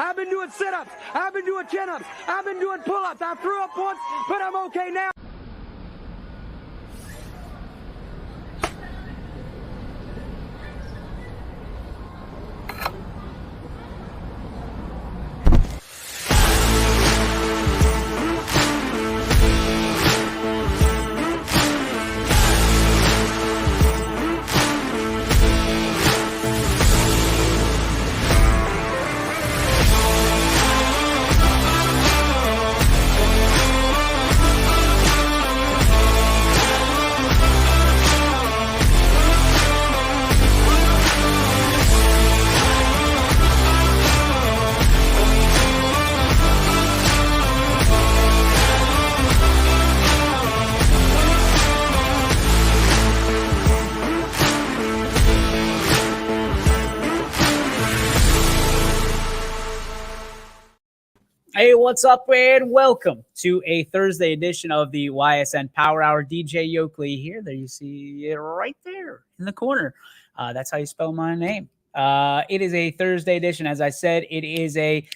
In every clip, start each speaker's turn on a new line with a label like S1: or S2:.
S1: I've been doing sit-ups. I've been doing chin-ups. I've been doing pull-ups. I threw up once, but I'm okay now.
S2: Hey, what's up, and welcome to a Thursday edition of the Ysn Power Hour. DJ Yoakley here. There you see it right there in the corner. That's how you spell my name. It is a Thursday edition. As I said, it is a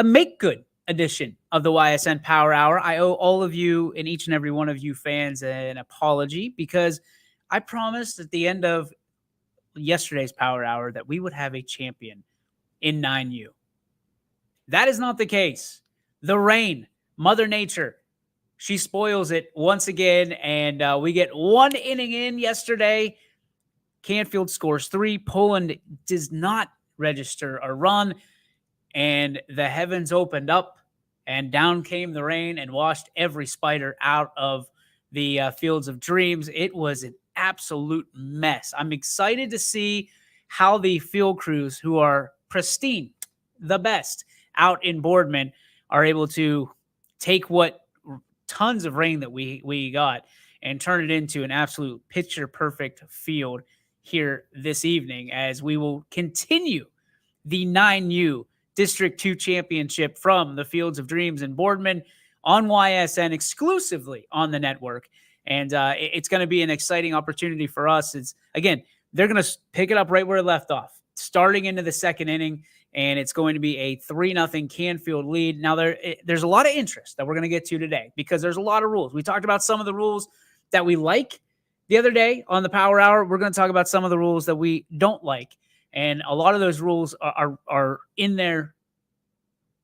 S2: make-good edition of the Ysn Power Hour. I owe all of you and each and every one of you fans an apology because I promised at the end of yesterday's Power Hour that we would have a champion in 9U. That is not the case. The rain, Mother Nature, she spoils it once again, and we get one inning in yesterday. Canfield scores 3. Poland does not register a run, and the heavens opened up, and down came the rain and washed every spider out of the Fields of Dreams. It was an absolute mess. I'm excited to see how the field crews, who are pristine, the best, out in Boardman, are able to take what tons of rain that we got and turn it into an absolute picture-perfect field here this evening, as we will continue the 9U District 2 Championship from the Fields of Dreams in Boardman on YSN, exclusively on the network. And it's going to be an exciting opportunity for us. It's, again, they're going to pick it up right where it left off, starting into the second inning. And it's going to be a 3-0 Canfield lead. Now, there's a lot of interest that we're going to get to today because there's a lot of rules. We talked about some of the rules that we like the other day on the Power Hour. We're going to talk about some of the rules that we don't like. And a lot of those rules are in there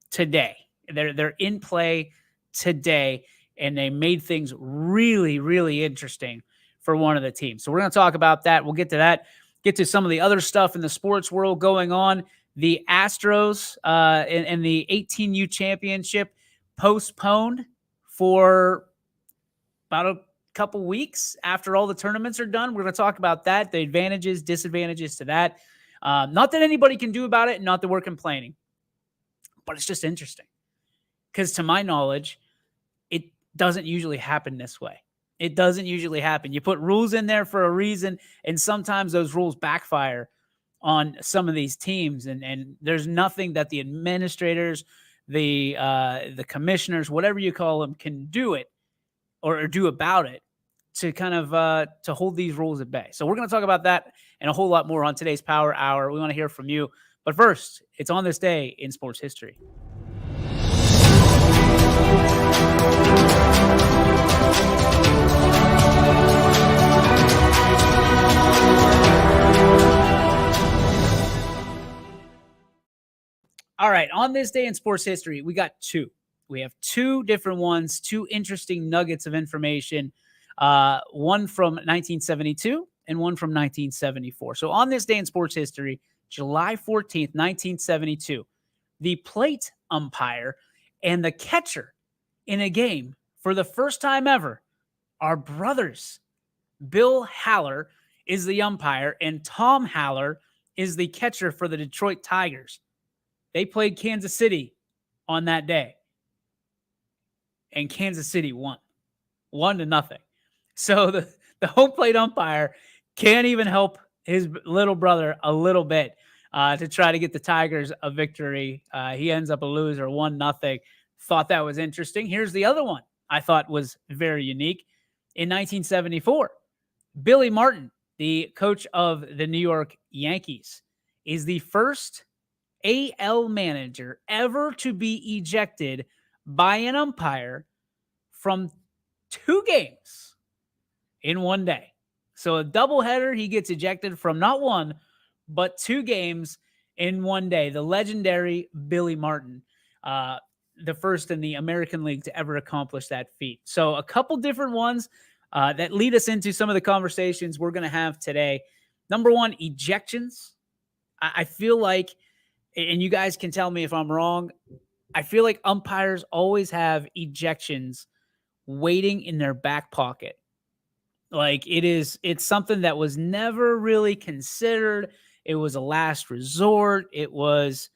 S2: today. They're in play today, and they made things really, really interesting for one of the teams. So we're going to talk about that. We'll get to that, get to some of the other stuff in the sports world going on. The Astros and the 18U championship postponed for about a couple weeks after all the tournaments are done. We're going to talk about that, the advantages, disadvantages to that. Not that anybody can do about it, not that we're complaining, but it's just interesting because to my knowledge, it doesn't usually happen this way. It doesn't usually happen. You put rules in there for a reason, and sometimes those rules backfire on some of these teams, and there's nothing that the administrators, the commissioners, whatever you call them, can do it or do about it to kind of to hold these rules at bay. So we're going to talk about that and a whole lot more on today's Power Hour. We want to hear from you. But first, it's on this day in sports history. All right, on this day in sports history, we got two. We have two different ones, two interesting nuggets of information, one from 1972 and one from 1974. So on this day in sports history, July 14th, 1972, the plate umpire and the catcher in a game for the first time ever are brothers. Bill Haller is the umpire, and Tom Haller is the catcher for the Detroit Tigers. They played Kansas City on that day, and Kansas City won 1-0. So the home plate umpire can't even help his little brother a little bit to try to get the Tigers a victory. He ends up a loser, 1-0. Thought that was interesting. Here's the other one I thought was very unique. In 1974, Billy Martin, the coach of the New York Yankees, is the first AL manager ever to be ejected by an umpire from 2 games in one day. So a doubleheader, he gets ejected from not 1, but 2 games in one day. The legendary Billy Martin, the first in the American League to ever accomplish that feat. So a couple different ones that lead us into some of the conversations we're going to have today. Number 1, ejections. I feel like, and you guys can tell me if I'm wrong, I feel like umpires always have ejections waiting in their back pocket. Like it's something that was never really considered. It was a last resort. It was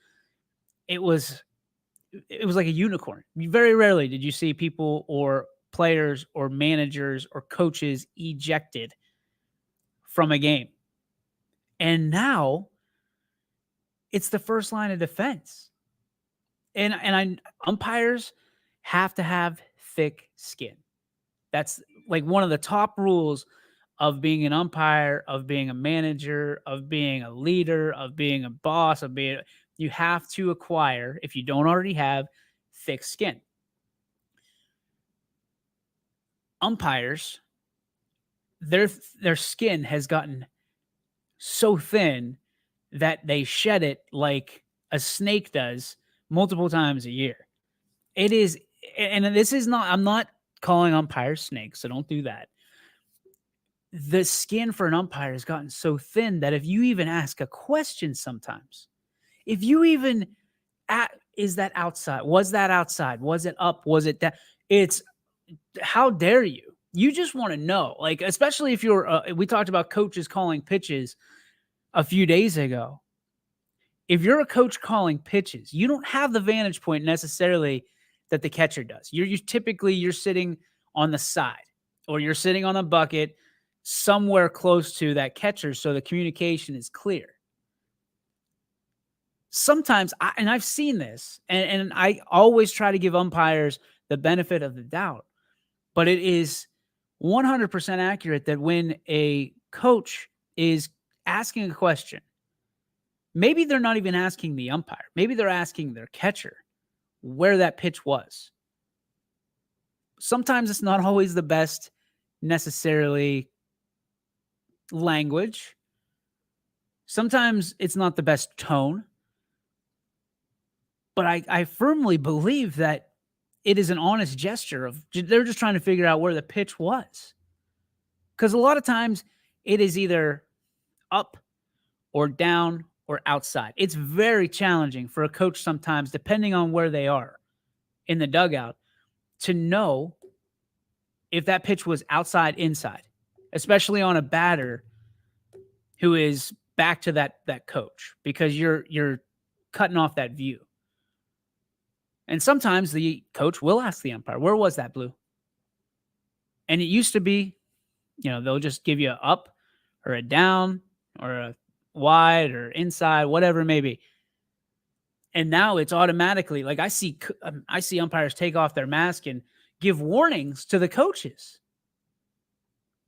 S2: like a unicorn. Very rarely did you see people or players or managers or coaches ejected from a game. And now it's the first line of defense. And umpires have to have thick skin. That's like one of the top rules of being an umpire, of being a manager, of being a leader, of being a boss, you have to acquire, if you don't already have, thick skin. Umpires, their skin has gotten so thin that they shed it like a snake does multiple times a year. It is, and this is not, I'm not calling umpires snakes, so don't do that. The skin for an umpire has gotten so thin that if you even ask a question sometimes, if you even, is that outside? Was that outside? Was it up? Was it down? It's, how dare you? You just want to know, like, especially if you're, we talked about coaches calling pitches a few days ago. If you're a coach calling pitches, you don't have the vantage point necessarily that the catcher does. You're typically sitting on the side, or you're sitting on a bucket somewhere close to that catcher, so the communication is clear. Sometimes, I've seen this, and I always try to give umpires the benefit of the doubt, but it is 100% accurate that when a coach is asking a question, maybe they're not even asking the umpire. Maybe they're asking their catcher where that pitch was. Sometimes it's not always the best necessarily language. Sometimes it's not the best tone. But I firmly believe that it is an honest gesture of they're just trying to figure out where the pitch was. Because a lot of times it is either up or down or outside. It's very challenging for a coach sometimes, depending on where they are in the dugout, to know if that pitch was outside, inside, especially on a batter who is back to that coach, because you're cutting off that view. And sometimes the coach will ask the umpire, where was that, Blue? And it used to be, they'll just give you a up or a down or a wide or inside, whatever it may be. And now it's automatically, like I see umpires take off their mask and give warnings to the coaches.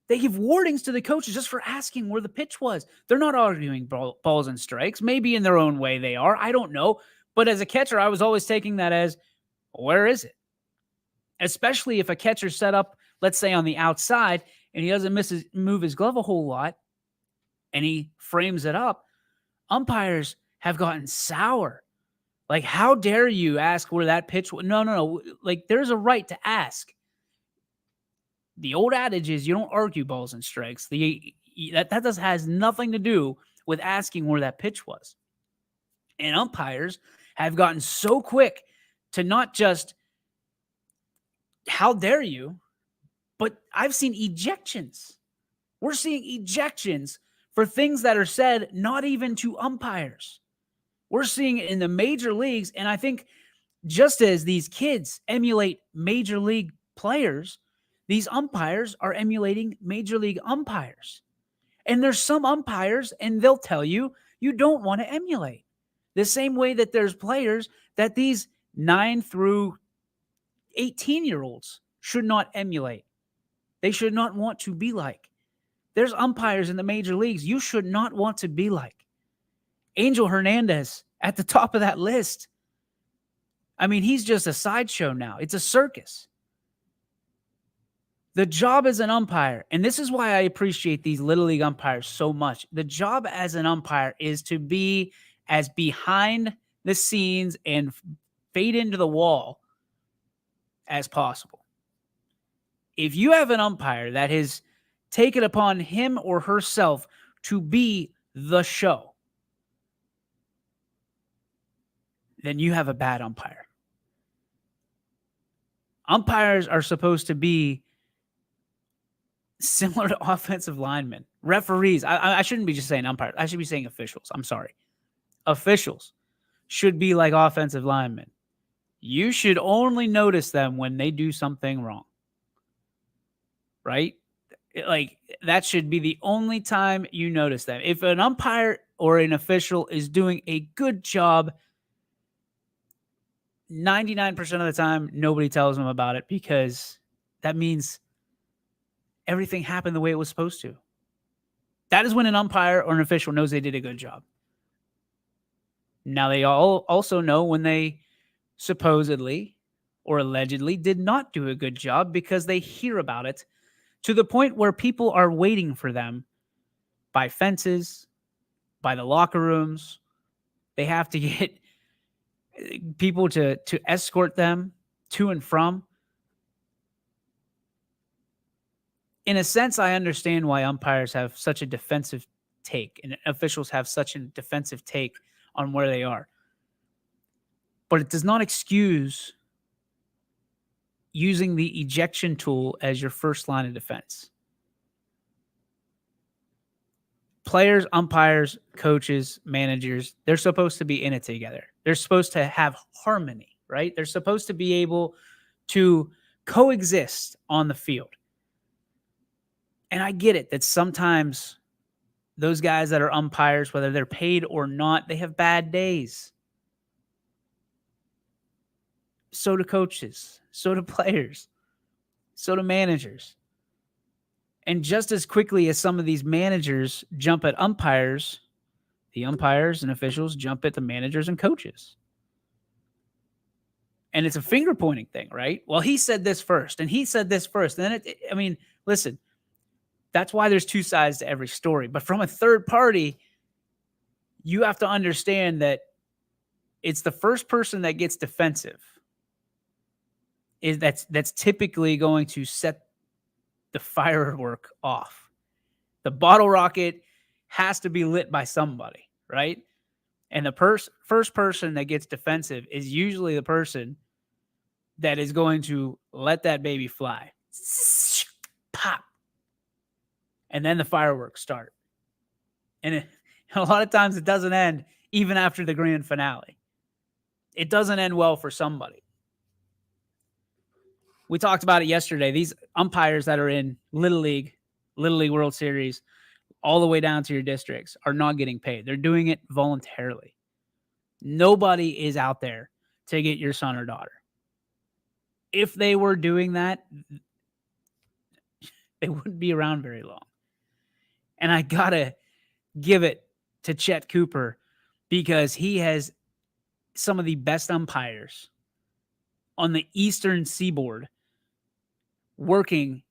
S2: They give warnings to the coaches just for asking where the pitch was. They're not arguing balls and strikes. Maybe in their own way they are. I don't know. But as a catcher, I was always taking that as, where is it? Especially if a catcher's set up, let's say, on the outside, and he doesn't move his glove a whole lot, and he frames it up. Umpires have gotten sour. Like, how dare you ask where that pitch was? No. Like, there's a right to ask. The old adage is you don't argue balls and strikes. That has nothing to do with asking where that pitch was. And umpires have gotten so quick to not just, how dare you, but I've seen ejections. We're seeing ejections for things that are said not even to umpires. We're seeing it in the major leagues, and I think just as these kids emulate major league players, these umpires are emulating major league umpires. And there's some umpires, and they'll tell you, you don't want to emulate. The same way that there's players that these 9 through 18-year-olds should not emulate. They should not want to be like. There's umpires in the major leagues you should not want to be like. Angel Hernandez at the top of that list. I mean, he's just a sideshow now. It's a circus. The job as an umpire, and this is why I appreciate these Little League umpires so much. The job as an umpire is to be as behind the scenes and fade into the wall as possible. If you have an umpire that has taken upon him or herself to be the show, then you have a bad umpire. Umpires are supposed to be similar to offensive linemen, referees. I shouldn't be just saying umpires. I should be saying officials. I'm sorry. Officials should be like offensive linemen. You should only notice them when they do something wrong. Right? Like, that should be the only time you notice them. If an umpire or an official is doing a good job, 99% of the time, nobody tells them about it, because that means everything happened the way it was supposed to. That is when an umpire or an official knows they did a good job. Now, they all also know when they supposedly or allegedly did not do a good job, because they hear about it to the point where people are waiting for them by fences, by the locker rooms. They have to get people to escort them to and from. In a sense, I understand why umpires have such a defensive take and officials have such a defensive take on where they are. But it does not excuse using the ejection tool as your first line of defense. Players, umpires, coaches, managers, they're supposed to be in it together. They're supposed to have harmony, right? They're supposed to be able to coexist on the field. And I get it that sometimes those guys that are umpires, whether they're paid or not, they have bad days. So do coaches, so do players, so do managers. And just as quickly as some of these managers jump at umpires, the umpires and officials jump at the managers and coaches. And it's a finger pointing thing, right? Well, he said this first, and he said this first. And then listen, that's why there's two sides to every story. But from a third party, you have to understand that it's the first person that gets defensive that's typically going to set the firework off. The bottle rocket has to be lit by somebody, right? And the first person that gets defensive is usually the person that is going to let that baby fly. Pop. And then the fireworks start. And a lot of times it doesn't end even after the grand finale. It doesn't end well for somebody. We talked about it yesterday. These umpires that are in Little League World Series, all the way down to your districts, are not getting paid. They're doing it voluntarily. Nobody is out there to get your son or daughter. If they were doing that, they wouldn't be around very long. And I gotta give it to Chet Cooper, because he has some of the best umpires on the Eastern Seaboard working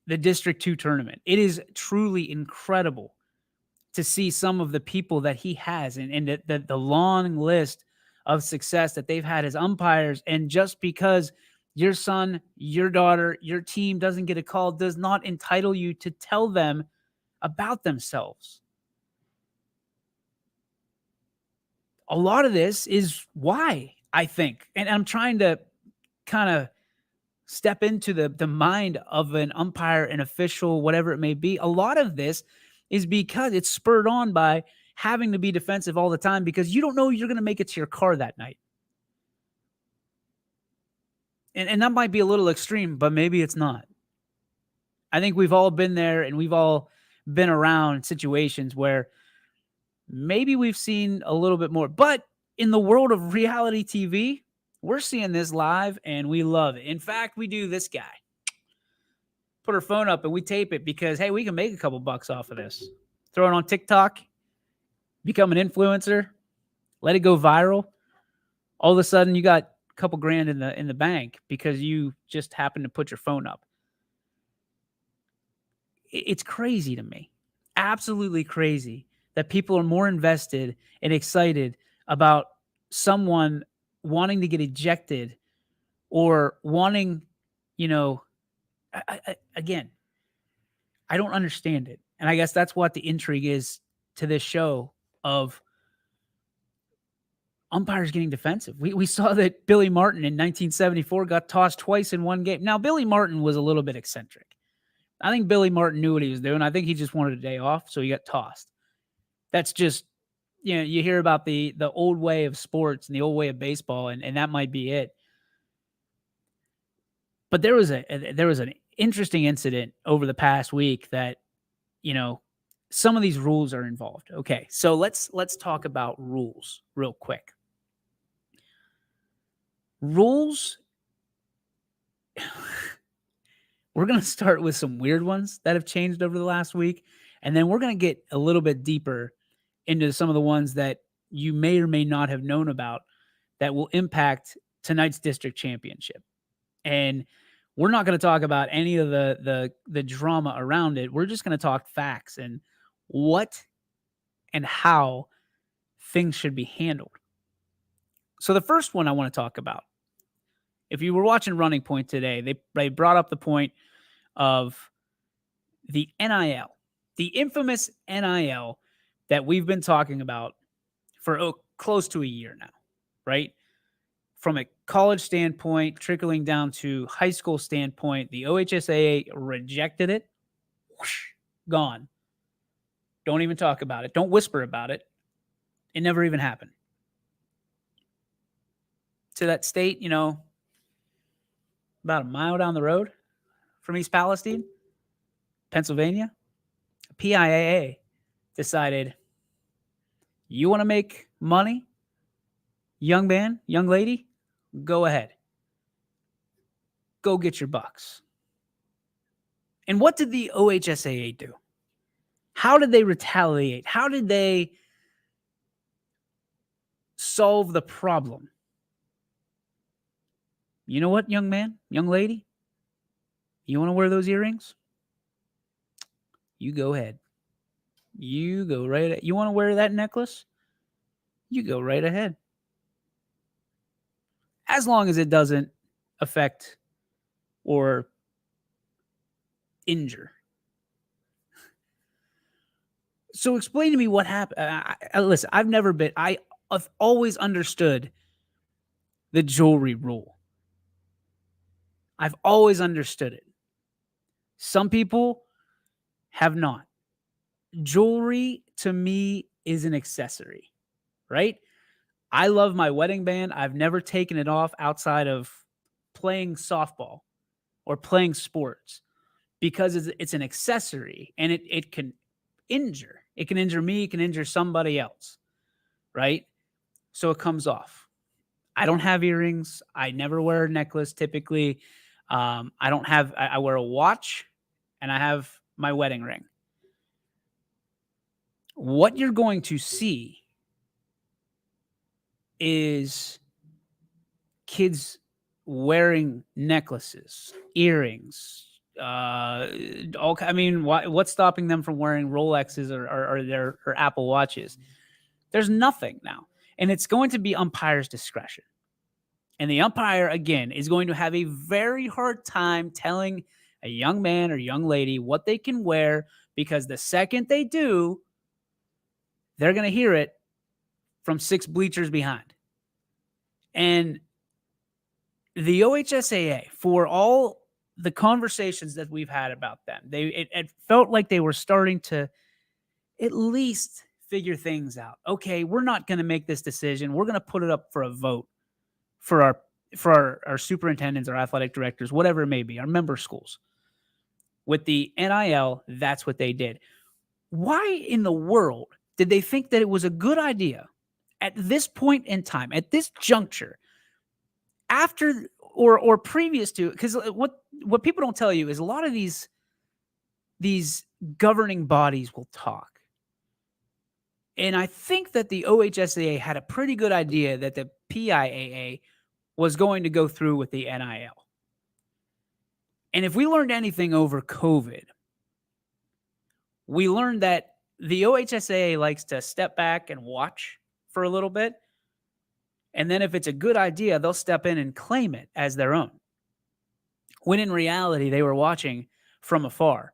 S2: the District 2 tournament. It is truly incredible to see some of the people that he has and the long list of success that they've had as umpires. And just because your son, your daughter, your team doesn't get a call does not entitle you to tell them about themselves. A lot of this is why, I think, and I'm trying to kind of step into the mind of an umpire, an official, whatever it may be. A lot of this is because it's spurred on by having to be defensive all the time, because you don't know you're going to make it to your car that night. And that might be a little extreme, but maybe it's not. I think we've all been there, and we've all been around situations where maybe we've seen a little bit more. But in the world of reality TV, we're seeing this live, and we love it. In fact, we do this guy. Put our phone up, and we tape it because, hey, we can make a couple bucks off of this. Throw it on TikTok, become an influencer, let it go viral. All of a sudden, you got a couple grand in the bank because you just happened to put your phone up. It's crazy to me, absolutely crazy, that people are more invested and excited about someone wanting to get ejected or wanting, you know, again, I don't understand it. And I guess that's what the intrigue is to this show of umpires getting defensive. We saw that Billy Martin in 1974 got tossed twice in one game. Now, Billy Martin was a little bit eccentric. I think Billy Martin knew what he was doing. I think he just wanted a day off, so he got tossed. That's just, you know, you hear about the old way of sports and the old way of baseball, and that might be it. But there was an interesting incident over the past week that, you know, some of these rules are involved. Okay, so let's talk about rules real quick. Rules. We're going to start with some weird ones that have changed over the last week, and then we're going to get a little bit deeper into some of the ones that you may or may not have known about that will impact tonight's district championship. And we're not going to talk about any of the drama around it. We're just going to talk facts and what and how things should be handled. So the first one I want to talk about, if you were watching Running Point today, they brought up the point of the NIL, the infamous NIL that we've been talking about for close to a year now, right? From a college standpoint, trickling down to high school standpoint, the OHSAA rejected it. Whoosh, gone. Don't even talk about it. Don't whisper about it. It never even happened. To that state, you know, about a mile down the road from East Palestine, Pennsylvania, PIAA decided, you want to make money, young man, young lady, go ahead. Go get your bucks. And what did the OHSAA do? How did they retaliate? How did they solve the problem? You know what, young man, young lady? You want to wear those earrings? You go ahead. You go right ahead. You want to wear that necklace? You go right ahead. As long as it doesn't affect or injure. So explain to me what happened. Listen, I've always understood the jewelry rule. I've always understood it. Some people have not. Jewelry to me is an accessory, right? I love my wedding band. I've never taken it off outside of playing softball or playing sports because it's an accessory and it can injure. It can injure me. It can injure somebody else, right? So it comes off. I don't have earrings. I never wear a necklace typically. I wear a watch and I have my wedding ring. What you're going to see is kids wearing necklaces, earrings, what's stopping them from wearing Rolexes or Apple Watches? There's nothing now. And it's going to be umpire's discretion. And the umpire, again, is going to have a very hard time telling a young man or young lady what they can wear, because the second they do, they're going to hear it from 6 bleachers behind. And the OHSAA, for all the conversations that we've had about them, it felt like they were starting to at least figure things out. Okay, we're not going to make this decision. We're going to put it up for a vote for our superintendents, our athletic directors, whatever it may be, our member schools. With the NIL, that's what they did. Why in the world did they think that it was a good idea at this point in time, at this juncture, after or previous to? Because what people don't tell you is a lot of these governing bodies will talk. And I think that the OHSAA had a pretty good idea that the PIAA was going to go through with the NIL. And if we learned anything over COVID, we learned that the OHSAA likes to step back and watch for a little bit. And then if it's a good idea, they'll step in and claim it as their own. When in reality, they were watching from afar.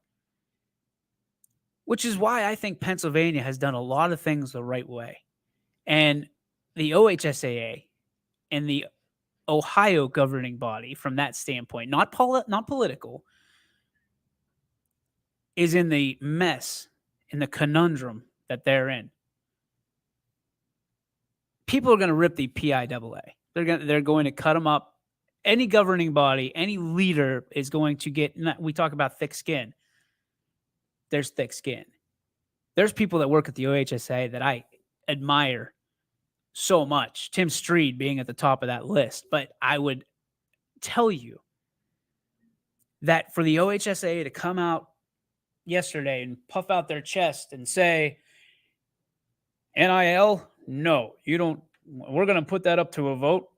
S2: Which is why I think Pennsylvania has done a lot of things the right way. And the OHSAA and the Ohio governing body, from that standpoint, not political, is in the mess, in the conundrum that they're in. People are going to rip the PIAA. They're going to cut them up. Any governing body, any leader is going to get. We talk about thick skin. There's thick skin. There's people that work at the OHSAA that I admire so much. Tim Street being at the top of that list. But I would tell you that for the OHSAA to come out yesterday and puff out their chest and say, NIL, no, you don't. We're going to put that up to a vote.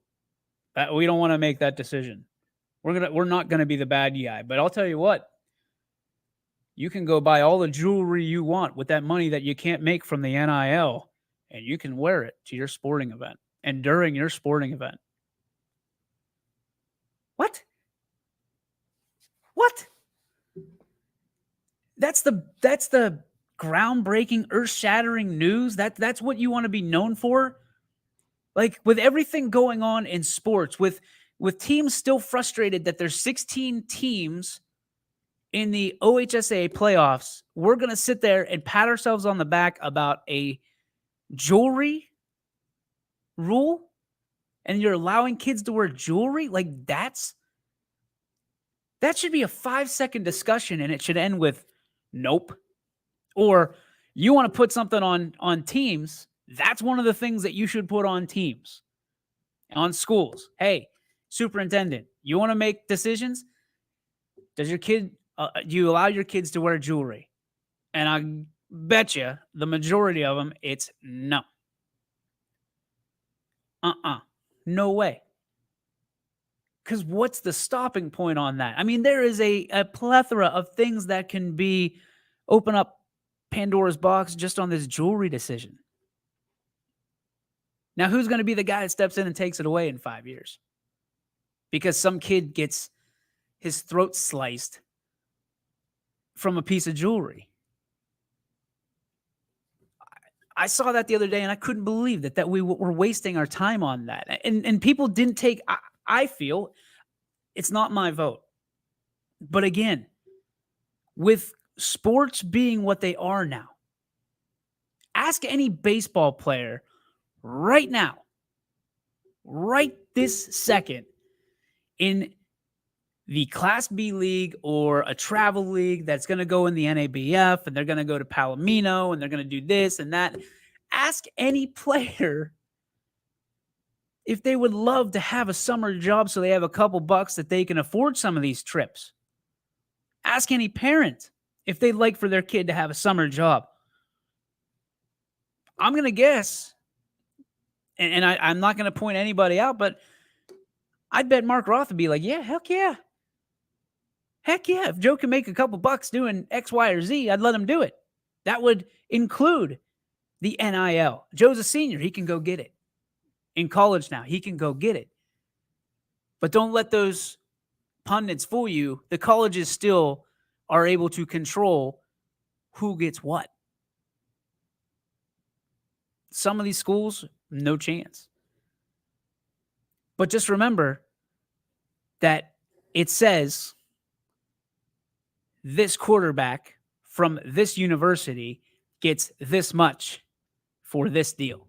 S2: We don't want to make that decision. We're not going to be the bad guy. But I'll tell you what. You can go buy all the jewelry you want with that money that you can't make from the NIL, and you can wear it to your sporting event and during your sporting event. What? That's the groundbreaking, earth-shattering news. That's what you want to be known for. Like, with everything going on in sports, with teams still frustrated that there's 16 teams in the OHSAA playoffs, we're going to sit there and pat ourselves on the back about a jewelry rule, and you're allowing kids to wear jewelry? Like, that should be a 5-second discussion, and it should end with nope. Or you want to put something on teams, that's one of the things that you should put on teams, on schools. Hey, superintendent, you want to make decisions? Does your kid... do you allow your kids to wear jewelry? And I bet you the majority of them, it's no. No way. Because what's the stopping point on that? I mean, there is a plethora of things that can open up Pandora's box just on this jewelry decision. Now, who's going to be the guy that steps in and takes it away in 5 years? Because some kid gets his throat sliced from a piece of jewelry. I saw that the other day, and I couldn't believe that we were wasting our time on that. And people didn't take... I feel it's not my vote. But again, with sports being what they are now, ask any baseball player right now, right this second, in the Class B league or a travel league that's going to go in the NABF, and they're going to go to Palomino, and they're going to do this and that. Ask any player if they would love to have a summer job so they have a couple bucks that they can afford some of these trips. Ask any parent if they'd like for their kid to have a summer job. I'm going to guess, and I'm not going to point anybody out, but I'd bet Mark Roth would be like, yeah, heck yeah. Heck yeah. If Joe can make a couple bucks doing X, Y, or Z, I'd let him do it. That would include the NIL. Joe's a senior. He can go get it. In college now, he can go get it. But don't let those pundits fool you. The colleges still are able to control who gets what. Some of these schools, no chance. But just remember that it says this quarterback from this university gets this much for this deal.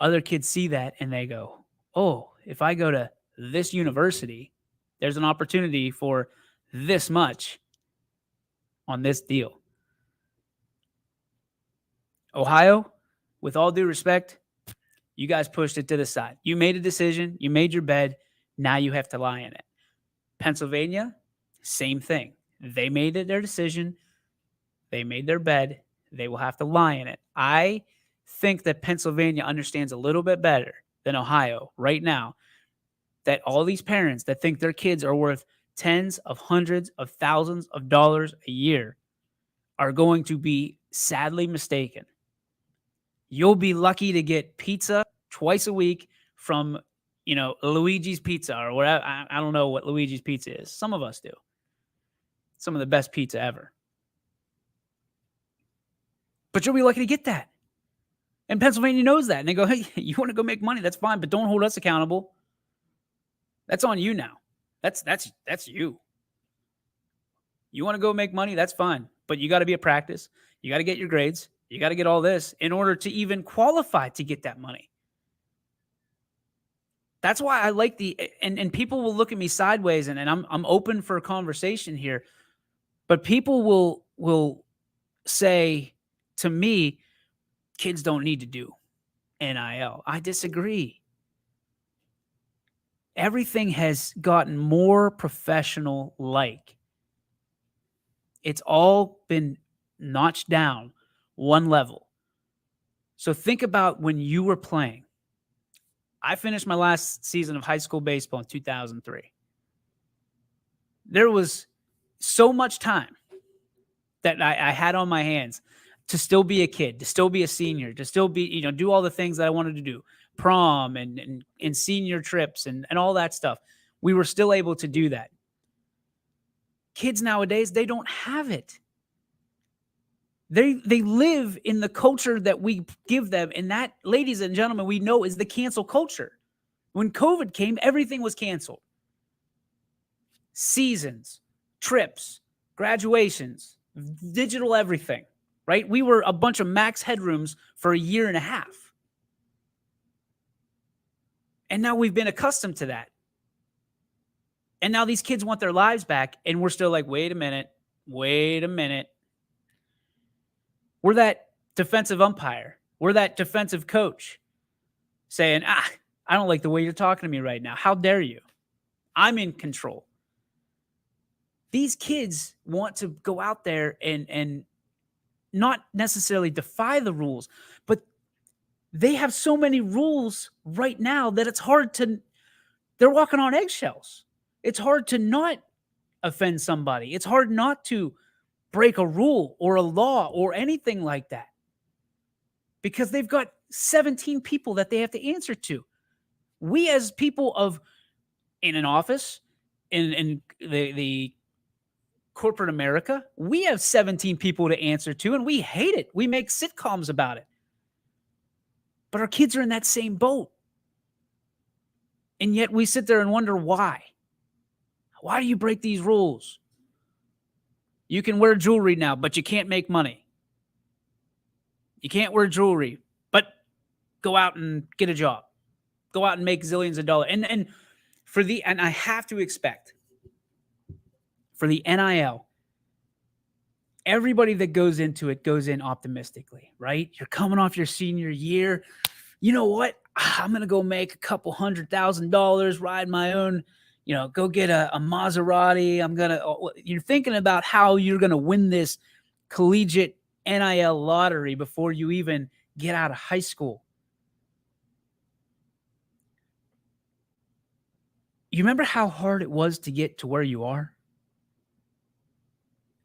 S2: Other kids see that and they go, oh, if I go to this university, there's an opportunity for this much on this deal. Ohio, with all due respect, you guys pushed it to the side. You made a decision. You made your bed. Now you have to lie in it. Pennsylvania, same thing. They made it their decision. They made their bed. They will have to lie in it. I think that Pennsylvania understands a little bit better than Ohio right now that all these parents that think their kids are worth tens of hundreds of thousands of dollars a year are going to be sadly mistaken. You'll be lucky to get pizza twice a week from, Luigi's Pizza or whatever. I don't know what Luigi's Pizza is. Some of us do. Some of the best pizza ever. But you'll be lucky to get that. And Pennsylvania knows that. And they go, hey, you want to go make money? That's fine, but don't hold us accountable. That's on you now. That's you. You want to go make money? That's fine. But you got to be at practice. You got to get your grades. You got to get all this in order to even qualify to get that money. That's why I like and people will look at me sideways, and I'm open for a conversation here. But people will say to me, kids don't need to do NIL. I disagree. Everything has gotten more professional-like. It's all been notched down one level. So think about when you were playing. I finished my last season of high school baseball in 2003. There was so much time that I had on my hands to still be a kid, to still be a senior, to still be, do all the things that I wanted to do, prom and senior trips and all that stuff. We were still able to do that. Kids nowadays, they don't have it. They live in the culture that we give them, and that, ladies and gentlemen, we know is the cancel culture. When COVID came, everything was canceled. Seasons, trips, graduations, digital everything, right? We were a bunch of max headrooms for a year and a half. And now we've been accustomed to that. And now these kids want their lives back, and we're still like, wait a minute. We're that defensive umpire. We're that defensive coach saying, I don't like the way you're talking to me right now. How dare you? I'm in control. These kids want to go out there and not necessarily defy the rules, but they have so many rules right now that it's hard to, they're walking on eggshells. It's hard to not offend somebody. It's hard not to break a rule or a law or anything like that because they've got 17 people that they have to answer to. We as people in an office, in the corporate America, we have 17 people to answer to, and we hate it. We make sitcoms about it. But our kids are in that same boat. And yet we sit there and wonder why. Why do you break these rules? You can wear jewelry now, but you can't make money. You can't wear jewelry, but go out and get a job. Go out and make zillions of dollars. And I have to expect for the NIL, everybody that goes into it goes in optimistically, right? You're coming off your senior year. You know what? I'm going to go make a couple $100,000, ride my own, go get a Maserati. You're thinking about how you're going to win this collegiate NIL lottery before you even get out of high school. You remember how hard it was to get to where you are?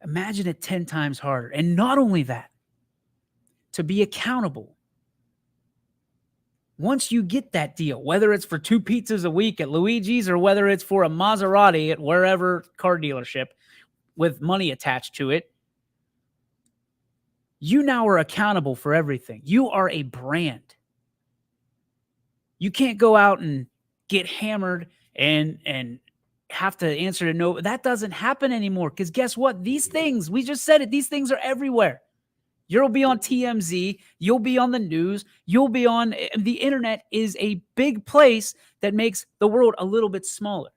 S2: Imagine it 10 times harder. And not only that, to be accountable. Once you get that deal, whether it's for 2 pizzas a week at Luigi's or whether it's for a Maserati at wherever car dealership with money attached to it, you now are accountable for everything. You are a brand. You can't go out and get hammered and have to answer to no. That doesn't happen anymore because guess what? These things, we just said it, these things are everywhere. You'll be on TMZ. You'll be on the news. You'll be on the internet is a big place that makes the world a little bit smaller.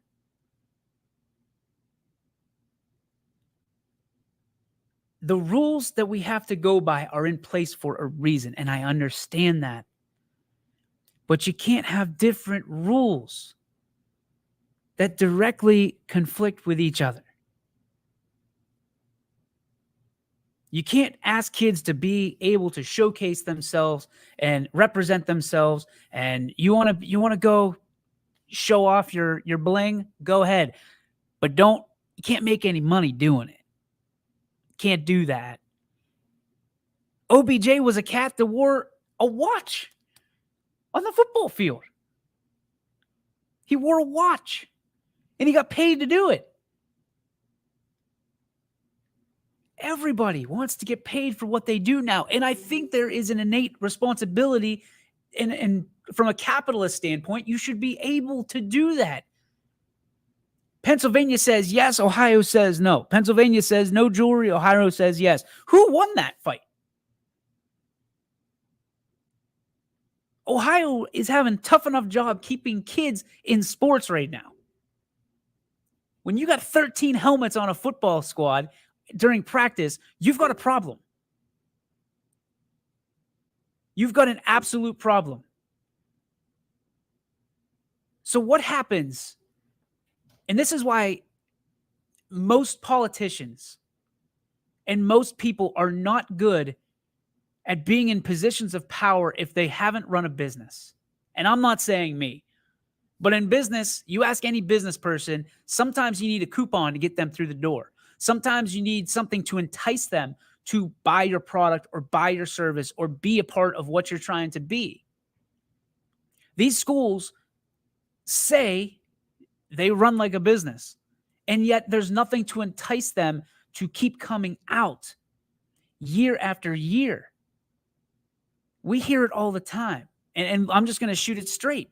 S2: The rules that we have to go by are in place for a reason, and I understand that. But you can't have different rules that directly conflict with each other. You can't ask kids to be able to showcase themselves and represent themselves. And you want to go show off your bling, go ahead. But you can't make any money doing it. Can't do that. OBJ was a cat that wore a watch on the football field. He wore a watch and he got paid to do it. Everybody wants to get paid for what they do now. And I think there is an innate responsibility, and from a capitalist standpoint, you should be able to do that. Pennsylvania says yes, Ohio says no. Pennsylvania says no jewelry, Ohio says yes. Who won that fight? Ohio is having a tough enough job keeping kids in sports right now. When you got 13 helmets on a football squad during practice, you've got a problem. You've got an absolute problem. So what happens? And this is why most politicians and most people are not good at being in positions of power if they haven't run a business. And I'm not saying me, but in business, you ask any business person, sometimes you need a coupon to get them through the door. Sometimes you need something to entice them to buy your product or buy your service or be a part of what you're trying to be. These schools say they run like a business, and yet there's nothing to entice them to keep coming out year after year. We hear it all the time, and I'm just going to shoot it straight.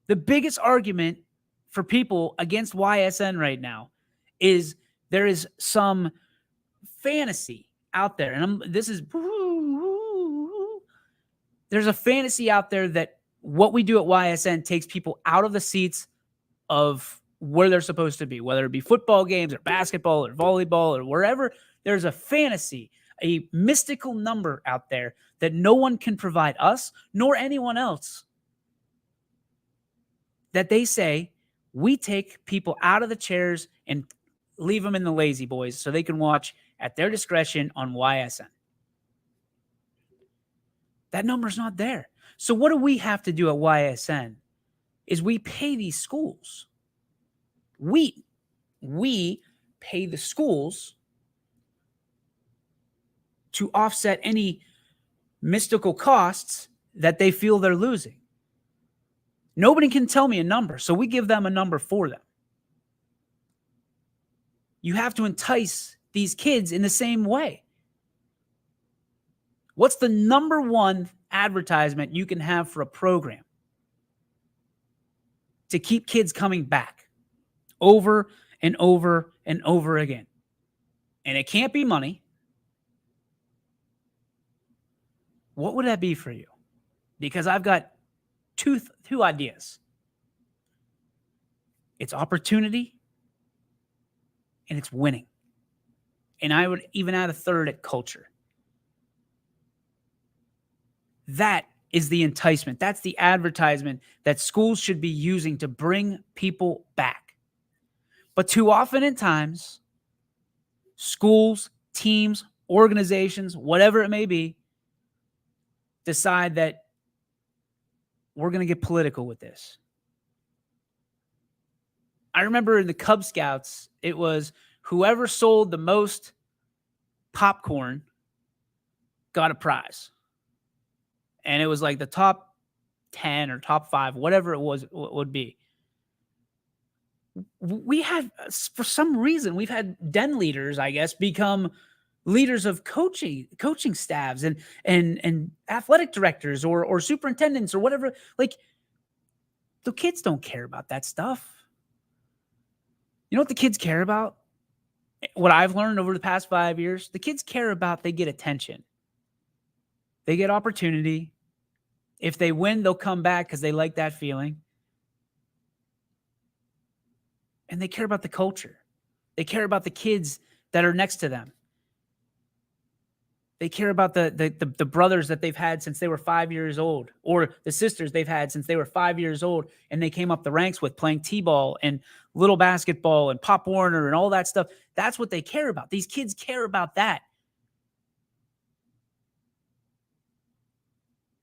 S2: The biggest argument for people against YSN right now is there is some fantasy out there, and there's a fantasy out there that what we do at YSN takes people out of the seats of where they're supposed to be, whether it be football games or basketball or volleyball or wherever. There's a fantasy, a mystical number out there that no one can provide us nor anyone else, that they say we take people out of the chairs and leave them in the lazy boys so they can watch at their discretion on YSN. That number's not there. So what do we have to do at YSN is we pay these schools. We pay the schools to offset any mystical costs that they feel they're losing. Nobody can tell me a number, so we give them a number for them. You have to entice these kids in the same way. What's the number one advertisement you can have for a program to keep kids coming back over and over and over again? And it can't be money. What would that be for you? Because I've got two ideas. It's opportunity and it's winning. And I would even add a third at culture. That is the enticement. That's the advertisement that schools should be using to bring people back. But too often in times, schools, teams, organizations, whatever it may be, decide that we're going to get political with this. I remember in the Cub Scouts, it was whoever sold the most popcorn got a prize. And it was like the top 10 or top 5, whatever it was, would be. We have, for some reason, we've had den leaders, I guess, become leaders of coaching staffs and athletic directors or superintendents or whatever. Like, the kids don't care about that stuff. You know what the kids care about? What I've learned over the past 5 years, the kids care about, they get attention. They get opportunity. If they win, they'll come back because they like that feeling. And they care about the culture. They care about the kids that are next to them. They care about the brothers that they've had since they were 5 years old, or the sisters they've had since they were 5 years old, and they came up the ranks with playing t-ball and little basketball and Pop Warner and all that stuff. That's what they care about. These kids care about that.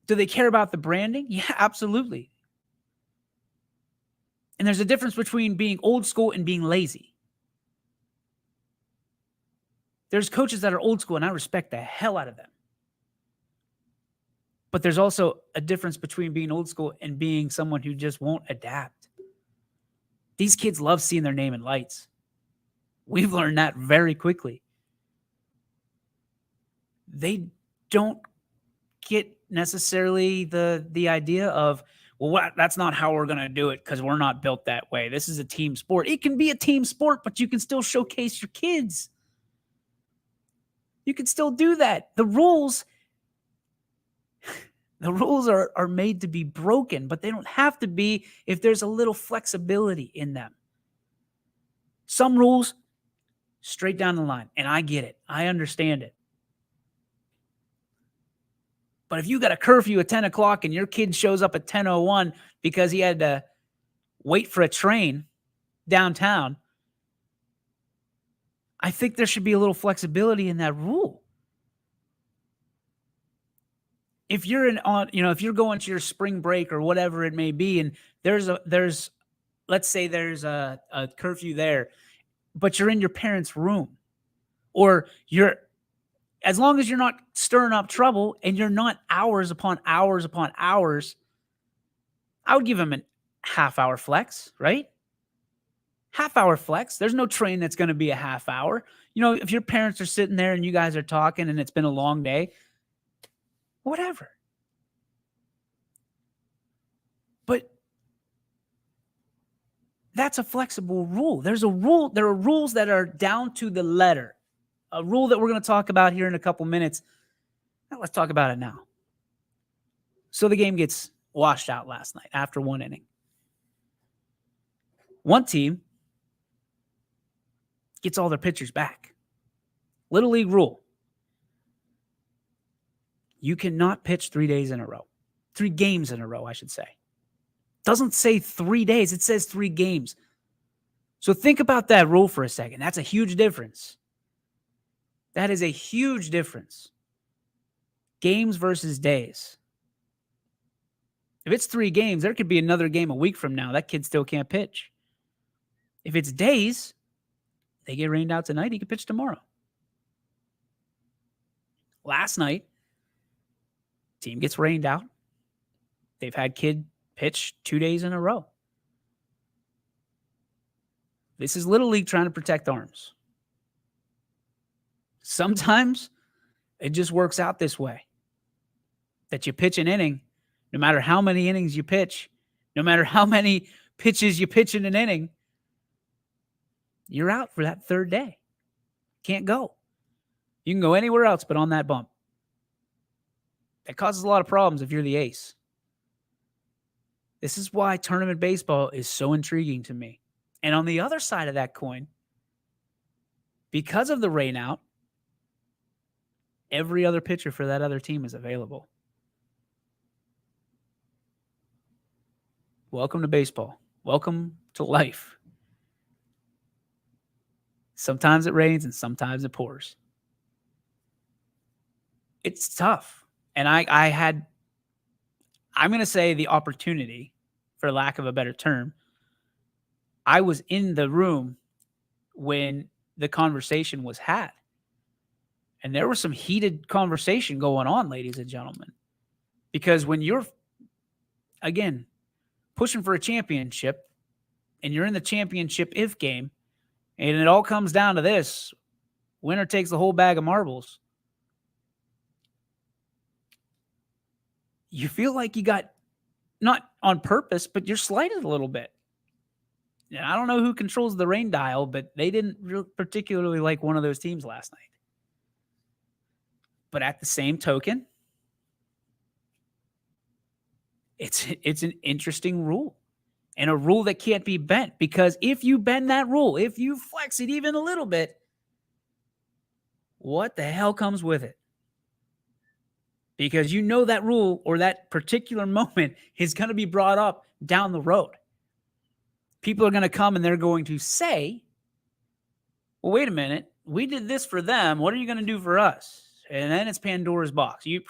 S2: Do they care about the branding? Yeah, absolutely. And there's a difference between being old school and being lazy. There's coaches that are old school, and I respect the hell out of them. But there's also a difference between being old school and being someone who just won't adapt. These kids love seeing their name in lights. We've learned that very quickly. They don't get necessarily the idea of, well, that's not how we're going to do it because we're not built that way. This is a team sport. It can be a team sport, but you can still showcase your kids. You can still do that. The rules are made to be broken, but they don't have to be if there's a little flexibility in them. Some rules, straight down the line, and I get it. I understand it. But if you got a curfew at 10 o'clock and your kid shows up at 10:01 because he had to wait for a train downtown, I think there should be a little flexibility in that rule. If you're if you're going to your spring break or whatever it may be, and let's say there's a curfew there, but you're in your parents' room, or as long as you're not stirring up trouble and you're not hours upon hours upon hours, I would give him a half-hour flex, right? Half-hour flex. There's no train that's going to be a half hour. If your parents are sitting there and you guys are talking and it's been a long day, whatever. But that's a flexible rule. There are rules that are down to the letter. A rule that we're going to talk about here in a couple minutes. Now let's talk about it now. So the game gets washed out last night after one inning. One team gets all their pitchers back. Little league rule. You cannot pitch 3 days in a row. 3 games in a row, I should say. Doesn't say 3 days. It says 3 games. So think about that rule for a second. That's a huge difference. That is a huge difference. Games versus days. If it's 3 games, there could be another game a week from now. That kid still can't pitch. If it's days, they get rained out tonight. He can pitch tomorrow. Last night, team gets rained out. They've had kid pitch 2 days in a row. This is Little League trying to protect arms. Sometimes it just works out this way. That you pitch an inning, no matter how many innings you pitch, no matter how many pitches you pitch in an inning, you're out for that 3rd day. Can't go. You can go anywhere else but on that bump. That causes a lot of problems if you're the ace. This is why tournament baseball is so intriguing to me. And on the other side of that coin, because of the rain out, every other pitcher for that other team is available. Welcome to baseball. Welcome to life. Sometimes it rains and sometimes it pours. It's tough. And I'm going to say the opportunity, for lack of a better term. I was in the room when the conversation was had. And there was some heated conversation going on, ladies and gentlemen. Because when you're, again, pushing for a championship and you're in the championship if game, and it all comes down to this, winner takes the whole bag of marbles. You feel like you got, not on purpose, but you're slighted a little bit. And I don't know who controls the rain dial, but they didn't particularly like one of those teams last night. But at the same token, it's an interesting rule. And a rule that can't be bent, because if you bend that rule, if you flex it even a little bit, what the hell comes with it? Because you know that rule or that particular moment is going to be brought up down the road. People are going to come and they're going to say, well, wait a minute. We did this for them. What are you going to do for us? And then it's Pandora's box. You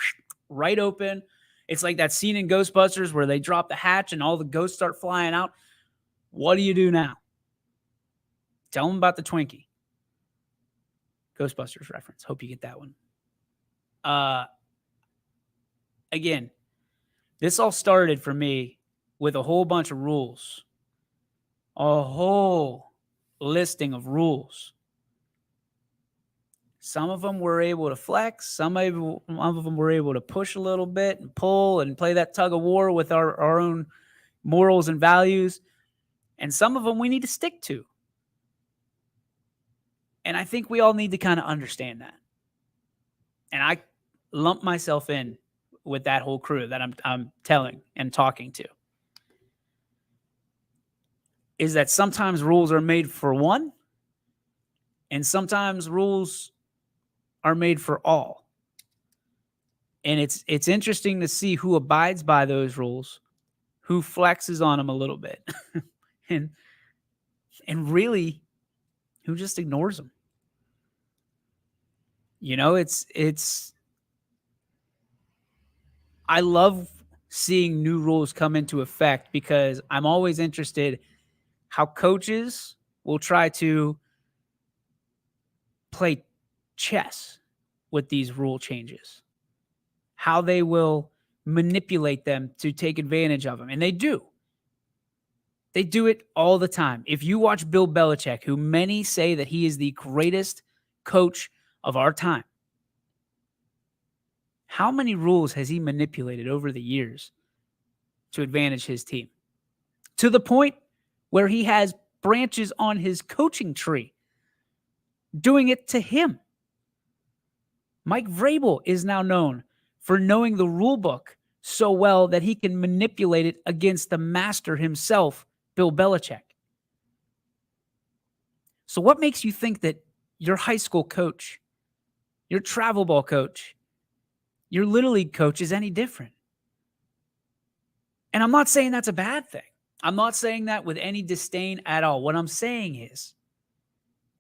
S2: right open. It's like that scene in Ghostbusters where they drop the hatch and all the ghosts start flying out. What do you do now? Tell them about the Twinkie. Ghostbusters reference. Hope you get that one. Again, this all started for me with a whole bunch of rules. A whole listing of rules. Some of them were able to flex. Some of them were able to push a little bit and pull and play that tug of war with our own morals and values. And some of them we need to stick to. And I think we all need to kind of understand that. And I lump myself in with that whole crew that I'm telling and talking to. Is that sometimes rules are made for one, and sometimes rules are made for all. And it's interesting to see who abides by those rules, who flexes on them a little bit, and really who just ignores them. You know, it's I love seeing new rules come into effect because I'm always interested how coaches will try to play chess with these rule changes, how they will manipulate them to take advantage of them. And they do. They do it all the time. If you watch Bill Belichick, who many say that he is the greatest coach of our time, how many rules has he manipulated over the years to advantage his team? To the point where he has branches on his coaching tree doing it to him. Mike Vrabel is now known for knowing the rule book so well that he can manipulate it against the master himself, Bill Belichick. So what makes you think that your high school coach, your travel ball coach, your Little League coach is any different? And I'm not saying that's a bad thing. I'm not saying that with any disdain at all. What I'm saying is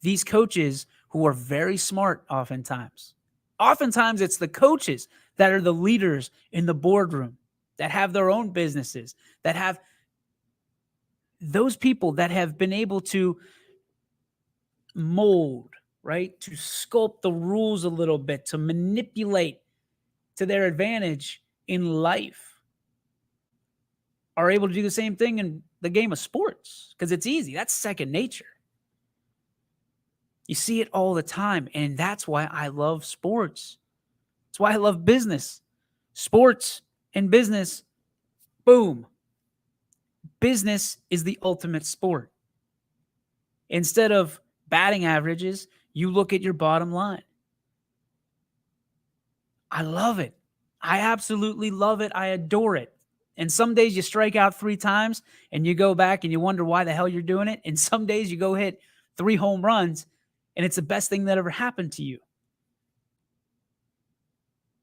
S2: these coaches who are very smart oftentimes it's the coaches that are the leaders in the boardroom, that have their own businesses, that have those people that have been able to mold, right? To sculpt the rules a little bit, to manipulate to their advantage in life, are able to do the same thing in the game of sports because it's easy. That's second nature. You see it all the time, and that's why I love sports. That's why I love business. Sports and business, boom. Business is the ultimate sport. Instead of batting averages, you look at your bottom line. I love it. I absolutely love it. I adore it. And some days you strike out 3 times and you go back and you wonder why the hell you're doing it. And some days you go hit 3 home runs and it's the best thing that ever happened to you.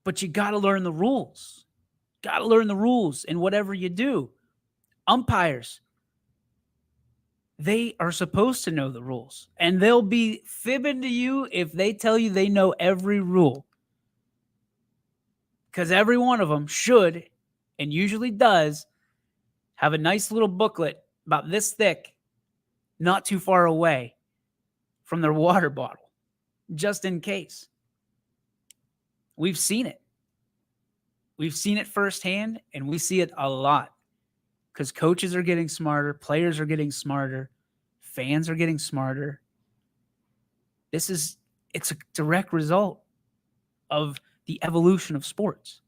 S2: But you got to learn the rules. Got to learn the rules in whatever you do. Umpires, they are supposed to know the rules. And they'll be fibbing to you if they tell you they know every rule. Because every one of them should, and usually does, have a nice little booklet about this thick, not too far away from their water bottle, just in case. We've seen it. We've seen it firsthand, and we see it a lot because coaches are getting smarter, players are getting smarter, fans are getting smarter. It's a direct result of the evolution of sports.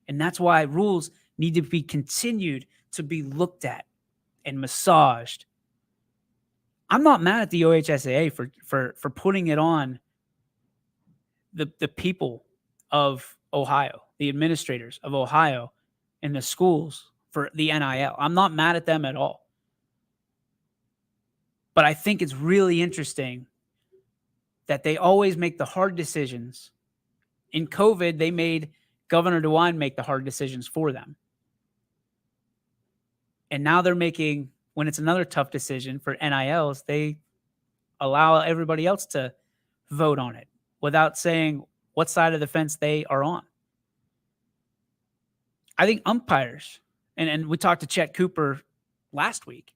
S2: And that's why rules need to be continued to be looked at and massaged. I'm not mad at the OHSAA for putting it on the people of Ohio, the administrators of Ohio and the schools for the NIL. I'm not mad at them at all. But I think it's really interesting that they always make the hard decisions. In COVID, they made Governor DeWine make the hard decisions for them. And now they're making, when it's another tough decision for NILs, they allow everybody else to vote on it without saying what side of the fence they are on. I think umpires, and we talked to Chet Cooper last week.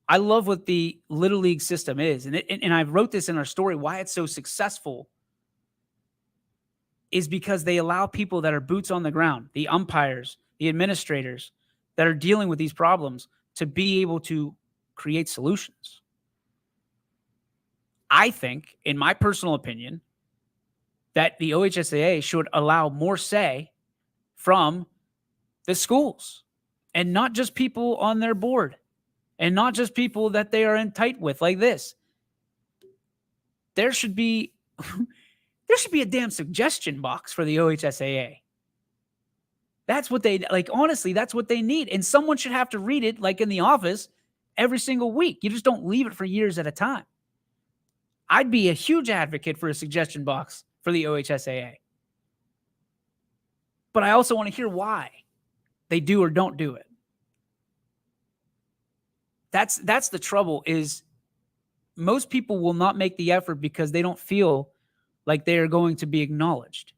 S2: I love what the Little League system is. And I wrote this in our story, why it's so successful is because they allow people that are boots on the ground, the umpires, the administrators that are dealing with these problems to be able to create solutions. I think, in my personal opinion, that the OHSAA should allow more say from the schools and not just people on their board and not just people that they are in tight with like this. There should be a damn suggestion box for the OHSAA. That's what they like. Honestly, that's what they need. And someone should have to read it like in the office every single week. You just don't leave it for years at a time. I'd be a huge advocate for a suggestion box for the OHSAA. But I also want to hear why they do or don't do it. That's the trouble is most people will not make the effort because they don't feel like they are going to be acknowledged.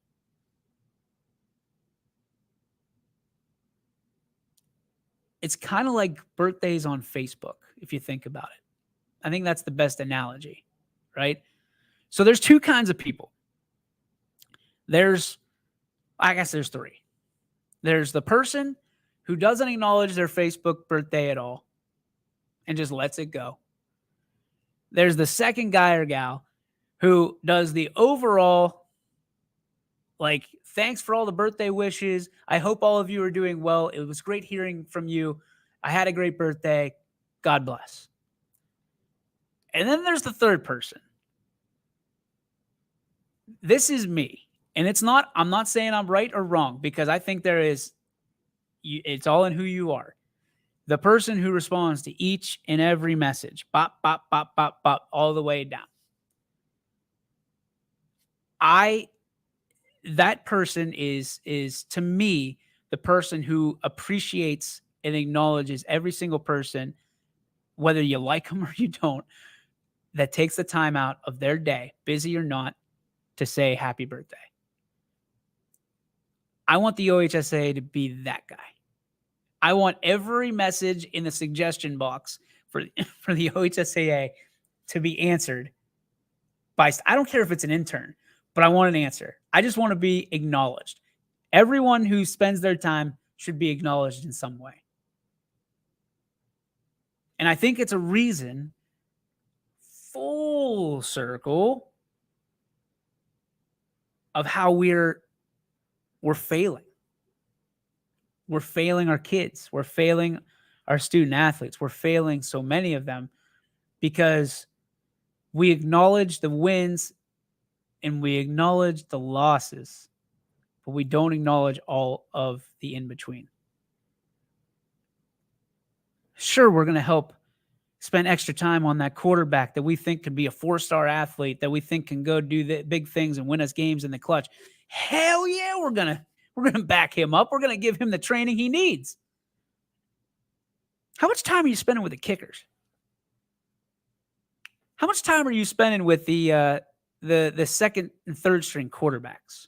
S2: It's kind of like birthdays on Facebook, if you think about it. I think that's the best analogy, right? So there's two kinds of people. I guess there's three. There's the person who doesn't acknowledge their Facebook birthday at all and just lets it go. There's the second guy or gal who does the overall, like, thanks for all the birthday wishes. I hope all of you are doing well. It was great hearing from you. I had a great birthday. God bless. And then there's the third person. This is me. And I'm not saying I'm right or wrong because I think it's all in who you are. The person who responds to each and every message, bop, bop, bop, bop, bop, all the way down. That person is to me the person who appreciates and acknowledges every single person, whether you like them or you don't, that takes the time out of their day, busy or not, to say happy birthday. I want the OHSAA to be that guy. I want every message in the suggestion box for the OHSAA to be answered by, I don't care if it's an intern, but I want an answer. I just want to be acknowledged. Everyone who spends their time should be acknowledged in some way. And I think it's a reason, full circle, of how we're failing. We're failing our kids. We're failing our student athletes. We're failing so many of them because we acknowledge the wins and we acknowledge the losses, but we don't acknowledge all of the in-between. Sure, we're going to help spend extra time on that quarterback that we think could be a 4-star athlete, that we think can go do the big things and win us games in the clutch. Hell yeah, we're going to back him up. We're going to give him the training he needs. How much time are you spending with the kickers? How much time are you spending with the second and third string quarterbacks?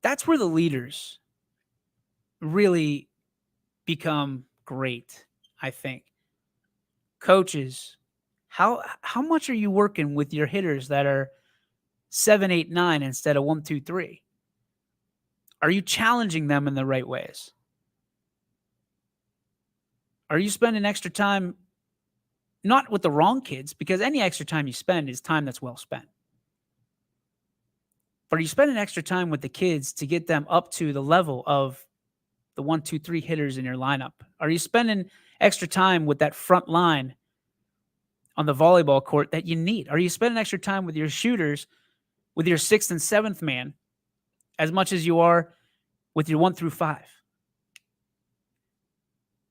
S2: That's where the leaders really become great, I think. Coaches, how much are you working with your hitters that are 7, 8, 9 instead of 1, 2, 3? Are you challenging them in the right ways? Are you spending extra time not with the wrong kids, because any extra time you spend is time that's well spent. But are you spending extra time with the kids to get them up to the level of the 1, 2, 3 hitters in your lineup? Are you spending extra time with that front line on the volleyball court that you need? Are you spending extra time with your shooters, with your 6th and 7th man, as much as you are with your 1 through 5?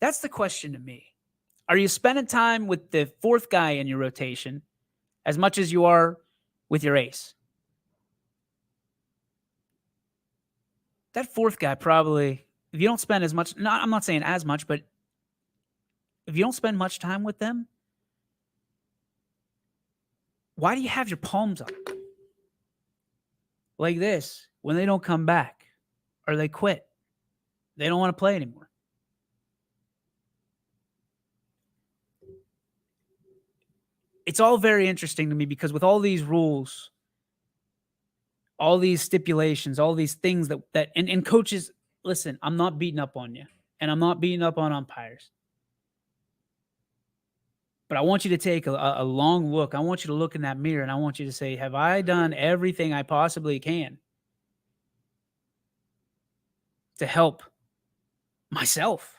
S2: That's the question to me. Are you spending time with the 4th guy in your rotation as much as you are with your ace? That 4th guy probably, if you don't spend as much, I'm not saying as much, but if you don't spend much time with them, why do you have your palms up like this when they don't come back? or they quit. They don't want to play anymore. It's all very interesting to me because with all these rules, all these stipulations, all these things and coaches, listen, I'm not beating up on you and I'm not beating up on umpires. But I want you to take a long look. I want you to look in that mirror and I want you to say, have I done everything I possibly can to help myself?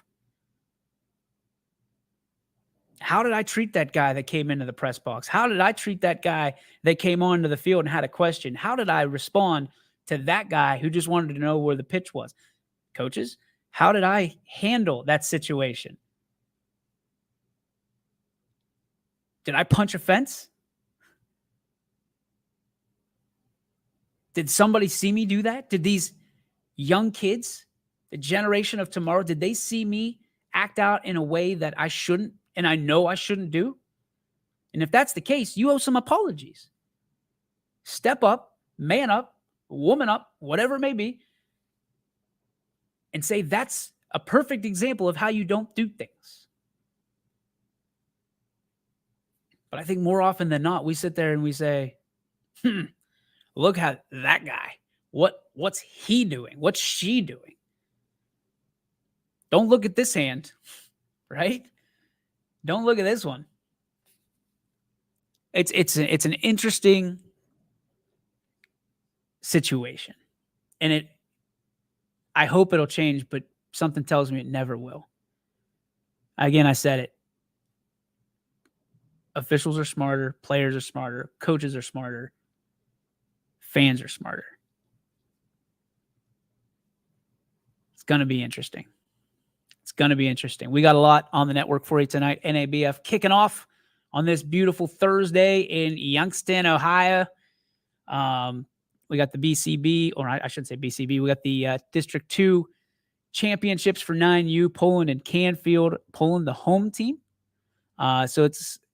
S2: How did I treat that guy that came into the press box? How did I treat that guy that came onto the field and had a question? How did I respond to that guy who just wanted to know where the pitch was? Coaches, how did I handle that situation? Did I punch a fence? Did somebody see me do that? Did these young kids, the generation of tomorrow, did they see me act out in a way that I shouldn't and I know I shouldn't do? And if that's the case, you owe some apologies. Step up, man up, woman up, whatever it may be, and say that's a perfect example of how you don't do things. But I think more often than not, we sit there and we say, look at that guy. What's he doing? What's she doing? Don't look at this hand, right? Don't look at this one. It's an interesting situation. And I hope it'll change, but something tells me it never will. Again, I said it. Officials are smarter, players are smarter, coaches are smarter, fans are smarter. It's going to be interesting. It's going to be interesting. We got a lot on the network for you tonight. NABF kicking off on this beautiful Thursday in Youngstown, Ohio. We got the BCB, or I shouldn't say BCB. We got the District 2 championships for 9U, Poland and Canfield. Poland, the home team. So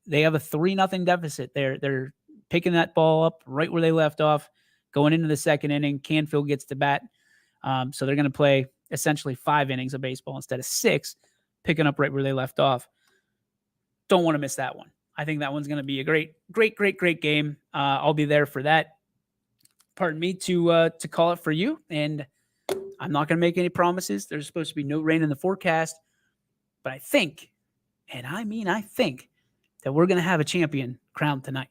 S2: they have a 3-0 deficit. They're picking that ball up right where they left off, going into the second inning. Canfield gets to bat. So they're going to play essentially 5 innings of baseball instead of 6, picking up right where they left off. Don't want to miss that one. I think that one's going to be a great game. I'll be there for that. Pardon me to call it for you. And I'm not going to make any promises. There's supposed to be no rain in the forecast. But I think, and I mean I think, that we're going to have a champion crowned tonight.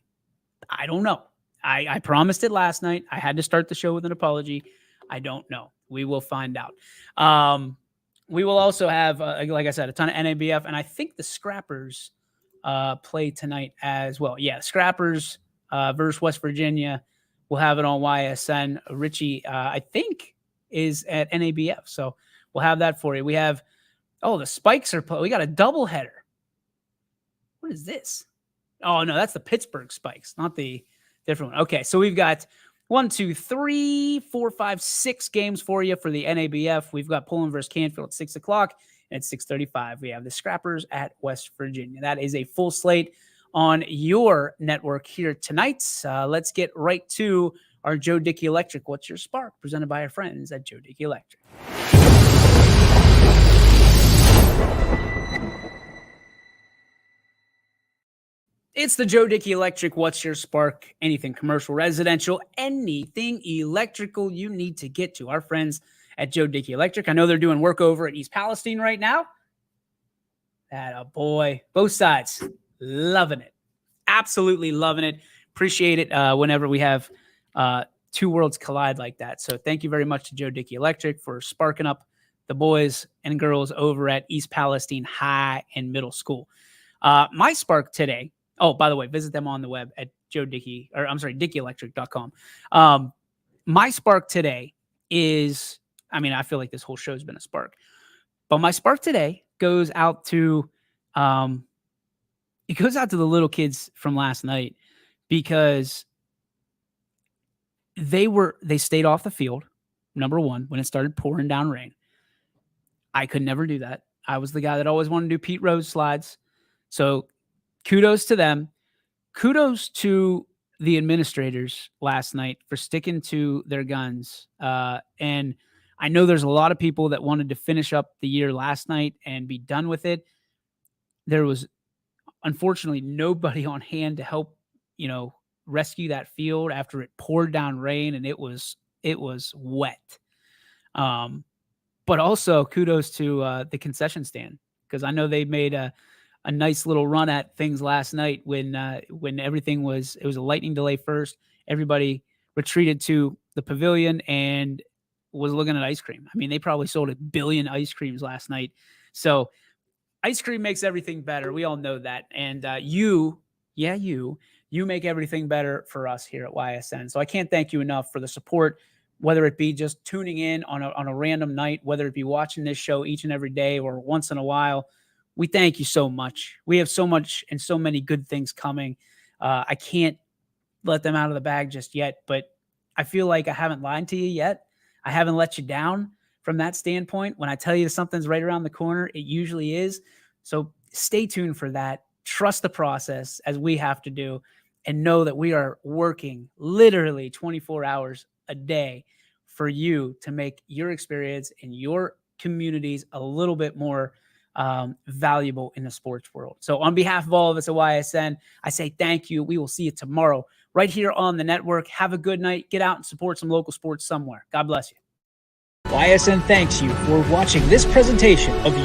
S2: I don't know. I promised it last night. I had to start the show with an apology. I don't know. We will find out. We will also have, like I said, a ton of NABF, and I think the Scrappers play tonight as well. Yeah, Scrappers versus West Virginia. We'll have it on YSN. Richie, I think, is at NABF, so we'll have that for you. We have, the Spikes are we got a doubleheader. What is this? Oh, no, that's the Pittsburgh Spikes, not the different one. Okay, so we've got 1, 2, 3, 4, 5, 6 games for you for the NABF. We've got Poland versus Canfield at 6 o'clock, and at 6:35, we have the Scrappers at West Virginia. That is a full slate on your network here tonight. Let's get right to our Joe Dickey Electric. What's your spark? Presented by our friends at Joe Dickey Electric. It's the Joe Dickey Electric. What's your spark? Anything commercial, residential, anything electrical you need to get to our friends at Joe Dickey Electric. I know they're doing work over at East Palestine right now. That a boy. Both sides. Loving it. Absolutely loving it. Appreciate it whenever we have two worlds collide like that. So thank you very much to Joe Dickey Electric for sparking up the boys and girls over at East Palestine High and Middle School. My spark today. Oh, by the way, visit them on the web at DickeyElectric.com. My spark today is, I feel like this whole show's been a spark, but my spark today goes out to, the little kids from last night because they stayed off the field. Number one, when it started pouring down rain. I could never do that. I was the guy that always wanted to do Pete Rose slides. So kudos to them. Kudos to the administrators last night for sticking to their guns. And I know there's a lot of people that wanted to finish up the year last night and be done with it. There was unfortunately nobody on hand to help, rescue that field after it poured down rain and it was wet. But also kudos to the concession stand, because I know they made a nice little run at things last night when everything it was a lightning delay first. Everybody retreated to the pavilion and was looking at ice cream. I mean, they probably sold 1 billion ice creams last night. So ice cream makes everything better. We all know that. And you make everything better for us here at YSN. So I can't thank you enough for the support, whether it be just tuning in on a random night, whether it be watching this show each and every day or once in a while. We thank you so much. We have so much and so many good things coming. I can't let them out of the bag just yet, but I feel like I haven't lied to you yet. I haven't let you down from that standpoint. When I tell you something's right around the corner, it usually is. So stay tuned for that. Trust the process as we have to do, and know that we are working literally 24 hours a day for you to make your experience in your communities a little bit more valuable in the sports world. So on behalf of all of us at YSN, I say thank you. We will see you tomorrow right here on the network. Have a good night. Get out and support some local sports somewhere. God bless you. YSN thanks you for watching this presentation of